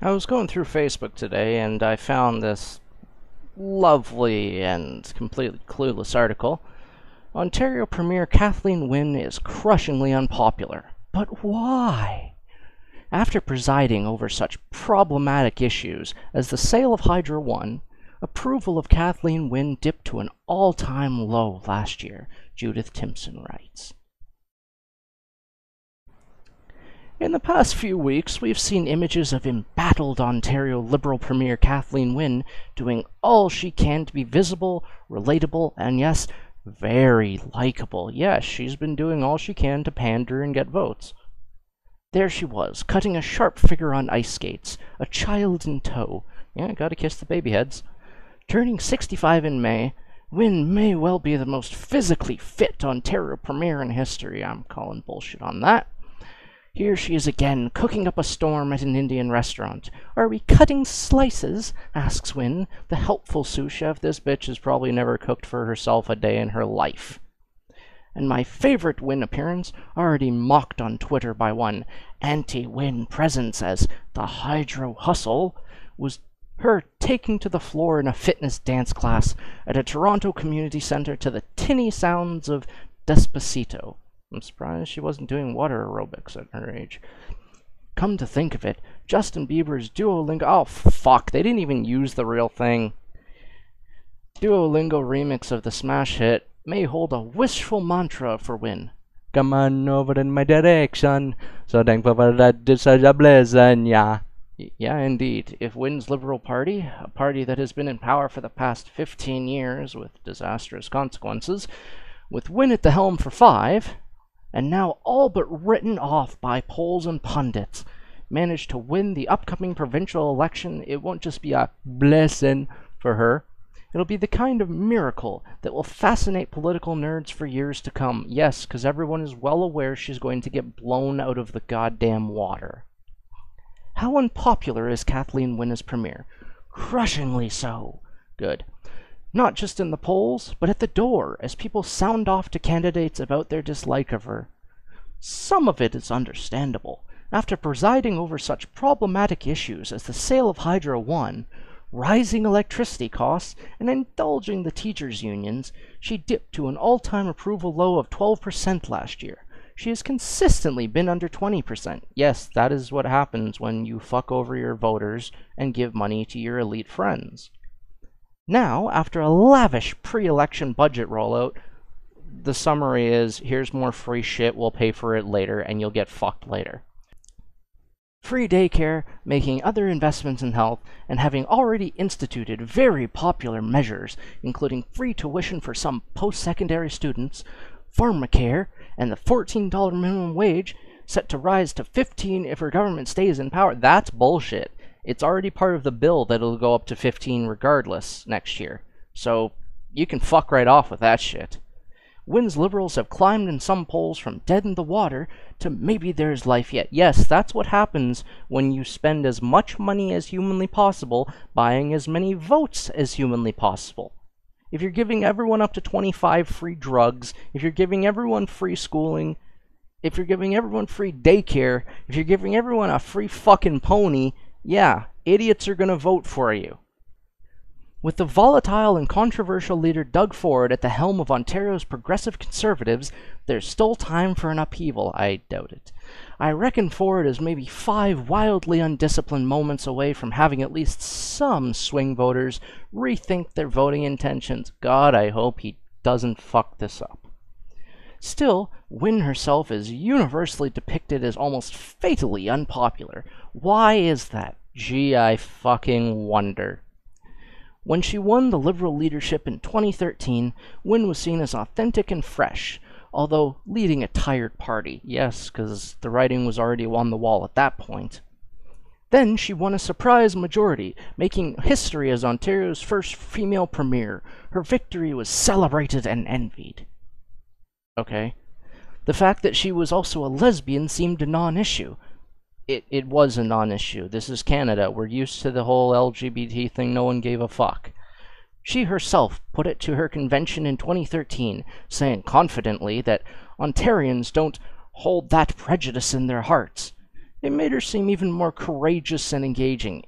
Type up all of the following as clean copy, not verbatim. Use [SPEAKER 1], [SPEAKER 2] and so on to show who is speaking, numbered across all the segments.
[SPEAKER 1] I was going through Facebook today and I found this lovely and completely clueless article. Ontario Premier Kathleene Wynne is crushingly unpopular. But why? After presiding over such problematic issues as the sale of Hydro One, approval of Kathleene Wynne dipped to an all-time low last year, Judith Timpson writes. In the past few weeks, we've seen images of embattled Ontario Liberal Premier Kathleene Wynne doing all she can to be visible, relatable, and yes, very likable. Yes, she's been doing all she can to pander and get votes. There she was, cutting a sharp figure on ice skates, a child in tow. Yeah, gotta kiss the baby heads. Turning 65 in May, Wynne may well be the most physically fit Ontario Premier in history. I'm calling bullshit on that. Here she is again, cooking up a storm at an Indian restaurant. "Are we cutting slices?" asks Wynne, the helpful sous chef. This bitch has probably never cooked for herself a day in her life. And my favorite Wynne appearance, already mocked on Twitter by one anti-Wynne presence as the Hydro Hustle, was her taking to the floor in a fitness dance class at a Toronto community centre to the tinny sounds of Despacito. I'm surprised she wasn't doing water aerobics at her age. Come to think of it, Justin Bieber's Duolingo— oh fuck, they didn't even use the real thing. Duolingo remix of the smash hit may hold a wishful mantra for Wynne. "Come on over in my direction, so thankful for that this is a blessing, yeah." Yeah, indeed. If Wynne's Liberal Party, a party that has been in power for the past 15 years with disastrous consequences, with Wynne at the helm for 5, and now all but written off by polls and pundits, managed to win the upcoming provincial election, it won't just be a blessing for her. It'll be the kind of miracle that will fascinate political nerds for years to come. Yes, because everyone is well aware she's going to get blown out of the goddamn water. How unpopular is Kathleene Wynne as Premier? Crushingly so. Good. Not just in the polls, but at the door, as people sound off to candidates about their dislike of her. Some of it is understandable. After presiding over such problematic issues as the sale of Hydro One, rising electricity costs, and indulging the teachers' unions, she dipped to an all-time approval low of 12% last year. She has consistently been under 20%. Yes, that is what happens when you fuck over your voters and give money to your elite friends. Now, after a lavish pre-election budget rollout, the summary is, here's more free shit, we'll pay for it later, and you'll get fucked later. Free daycare, making other investments in health, and having already instituted very popular measures, including free tuition for some post-secondary students, pharmacare, and the $14 minimum wage, set to rise to $15 if her government stays in power. That's bullshit. It's already part of the bill that it'll go up to 15 regardless next year. So you can fuck right off with that shit. Wynne's Liberals have climbed in some polls from dead in the water to maybe there's life yet. Yes, that's what happens when you spend as much money as humanly possible buying as many votes as humanly possible. If you're giving everyone up to 25 free drugs, if you're giving everyone free schooling, if you're giving everyone free daycare, if you're giving everyone a free fucking pony, yeah, idiots are gonna vote for you. With the volatile and controversial leader Doug Ford at the helm of Ontario's Progressive Conservatives, there's still time for an upheaval. I doubt it. I reckon Ford is maybe 5 wildly undisciplined moments away from having at least some swing voters rethink their voting intentions. God, I hope he doesn't fuck this up. Still, Wynne herself is universally depicted as almost fatally unpopular. Why is that? Gee, I fucking wonder. When she won the Liberal leadership in 2013, Wynne was seen as authentic and fresh, although leading a tired party. Yes, because the writing was already on the wall at that point. Then she won a surprise majority, making history as Ontario's first female premier. Her victory was celebrated and envied. Okay. The fact that she was also a lesbian seemed a non-issue. It was a non-issue. This is Canada. We're used to the whole LGBT thing. No one gave a fuck. She herself put it to her convention in 2013, saying confidently that Ontarians don't hold that prejudice in their hearts. It made her seem even more courageous and engaging.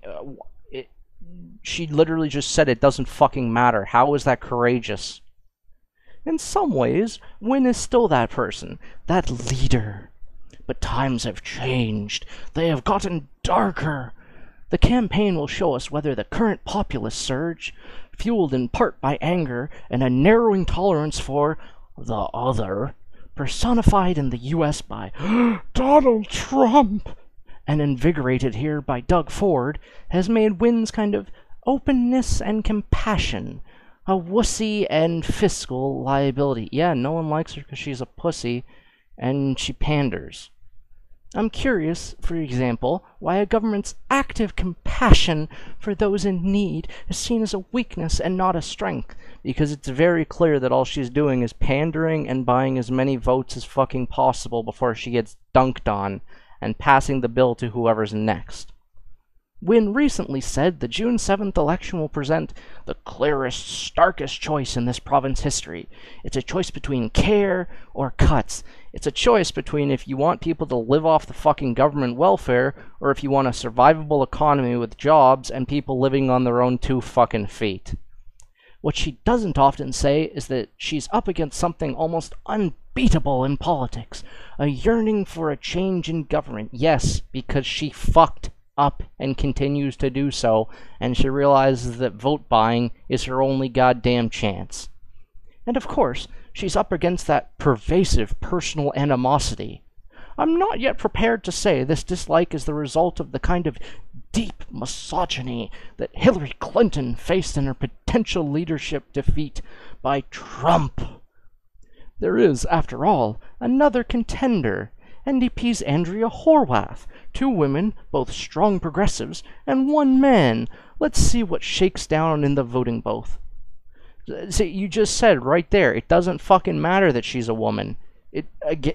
[SPEAKER 1] She literally just said it doesn't fucking matter. How is that courageous? In some ways, Wynne is still that person, that leader. But times have changed. They have gotten darker. The campaign will show us whether the current populist surge, fueled in part by anger and a narrowing tolerance for the other, personified in the U.S. by Donald Trump, and invigorated here by Doug Ford, has made Wynne's kind of openness and compassion a wussy and fiscal liability. Yeah, no one likes her because she's a pussy, and she panders. I'm curious, for example, why a government's active compassion for those in need is seen as a weakness and not a strength, because it's very clear that all she's doing is pandering and buying as many votes as fucking possible before she gets dunked on, and passing the bill to whoever's next. Wynne recently said the June 7th election will present the clearest, starkest choice in this province's history. It's a choice between care or cuts. It's a choice between if you want people to live off the fucking government welfare or if you want a survivable economy with jobs and people living on their own 2 fucking feet. What she doesn't often say is that she's up against something almost unbeatable in politics, a yearning for a change in government. Yes, because she fucked up and continues to do so, and she realizes that vote buying is her only goddamn chance. And of course, she's up against that pervasive personal animosity. I'm not yet prepared to say this dislike is the result of the kind of deep misogyny that Hillary Clinton faced in her potential leadership defeat by Trump. There is, after all, another contender, NDP's Andrea Horwath, 2 women, both strong progressives, and 1 man. Let's see what shakes down in the voting booth. See, you just said right there, it doesn't fucking matter that she's a woman. It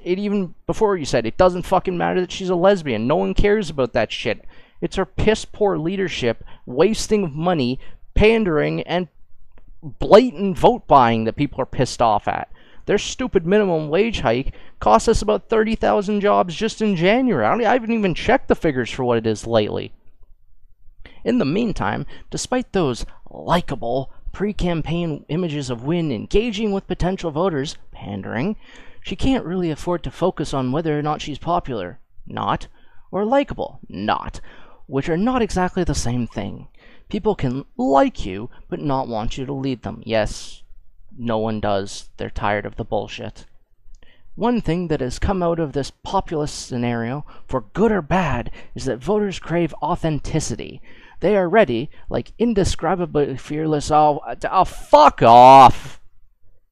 [SPEAKER 1] even before you said, it doesn't fucking matter that she's a lesbian. No one cares about that shit. It's her piss-poor leadership, wasting of money, pandering, and blatant vote buying that people are pissed off at. Their stupid minimum wage hike cost us about 30,000 jobs just in January. I haven't even checked the figures for what it is lately. In the meantime, despite those likable pre-campaign images of Wynne engaging with potential voters, pandering, she can't really afford to focus on whether or not she's popular, not, or likable, not, which are not exactly the same thing. People can like you, but not want you to lead them. Yes, no one does. They're tired of the bullshit. One thing that has come out of this populist scenario, for good or bad, is that voters crave authenticity. They are ready, like indescribably fearless, oh fuck off!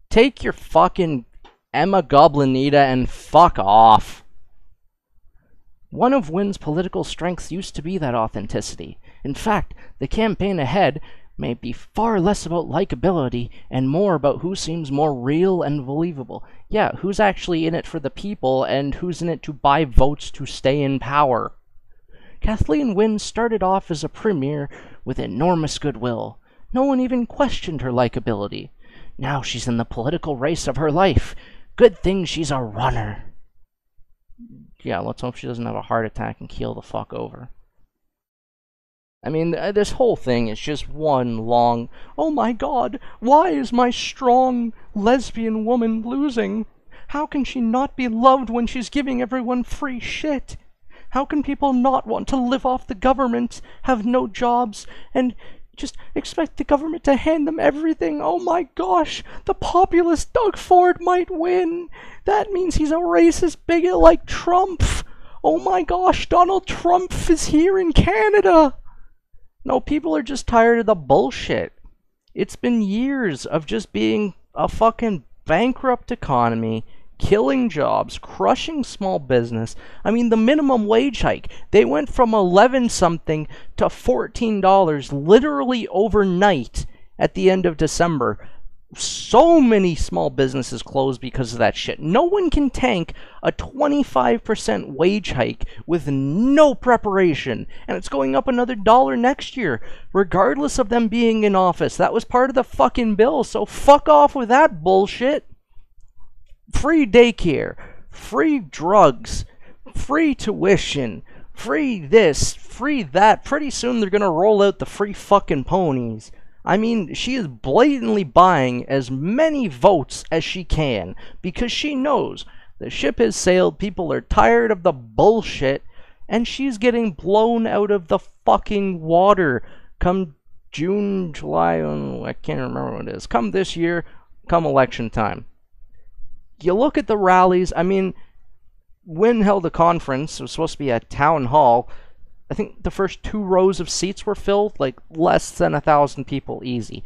[SPEAKER 1] Take your fucking Emma Goblinita and fuck off! One of Wynne's political strengths used to be that authenticity. In fact, the campaign ahead may be far less about likability and more about who seems more real and believable. Yeah, who's actually in it for the people and who's in it to buy votes to stay in power. Kathleene Wynne started off as a premier with enormous goodwill. No one even questioned her likability. Now she's in the political race of her life. Good thing she's a runner. Yeah, let's hope she doesn't have a heart attack and keel the fuck over. I mean, this whole thing is just one long, oh my god, why is my strong lesbian woman losing? How can she not be loved when she's giving everyone free shit? How can people not want to live off the government, have no jobs, and just expect the government to hand them everything? Oh my gosh, the populist Doug Ford might win. That means he's a racist bigot like Trump. Oh my gosh, Donald Trump is here in Canada. No, people are just tired of the bullshit. It's been years of just being a fucking bankrupt economy, killing jobs, crushing small business. I mean, the minimum wage hike, they went from 11-something to $14 literally overnight at the end of December. So many small businesses closed because of that shit. No one can tank a 25% wage hike with no preparation. And it's going up another $1 next year, regardless of them being in office. That was part of the fucking bill, so fuck off with that bullshit. Free daycare, free drugs, free tuition, Free this, free that. Pretty soon they're gonna roll out the free fucking ponies. I mean, she is blatantly buying as many votes as she can because she knows the ship has sailed, people are tired of the bullshit, and she's getting blown out of the fucking water come June, July, I can't remember what it is. Come this year, come election time. You look at the rallies, I mean, Wynne held a conference, it was supposed to be a town hall. I think the first 2 rows of seats were filled, like less than 1,000 people easy.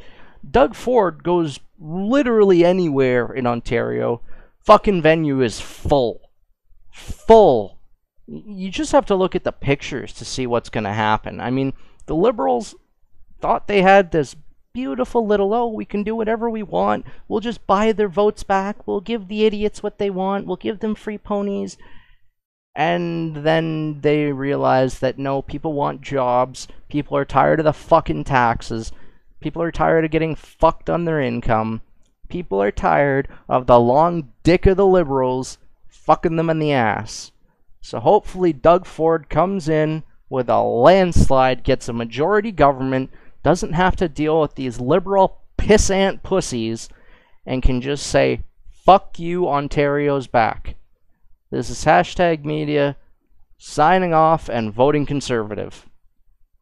[SPEAKER 1] Doug Ford goes literally anywhere in Ontario. Fucking venue is full. Full. You just have to look at the pictures to see what's going to happen. I mean, the Liberals thought they had this beautiful little, oh, we can do whatever we want. We'll just buy their votes back. We'll give the idiots what they want. We'll give them free ponies. And then they realize that no, people want jobs. People are tired of the fucking taxes. People are tired of getting fucked on their income. People are tired of the long dick of the Liberals fucking them in the ass. So hopefully Doug Ford comes in with a landslide, gets a majority government, doesn't have to deal with these liberal pissant pussies, and can just say, fuck you, Ontario's back. This is #media, signing off and voting Conservative.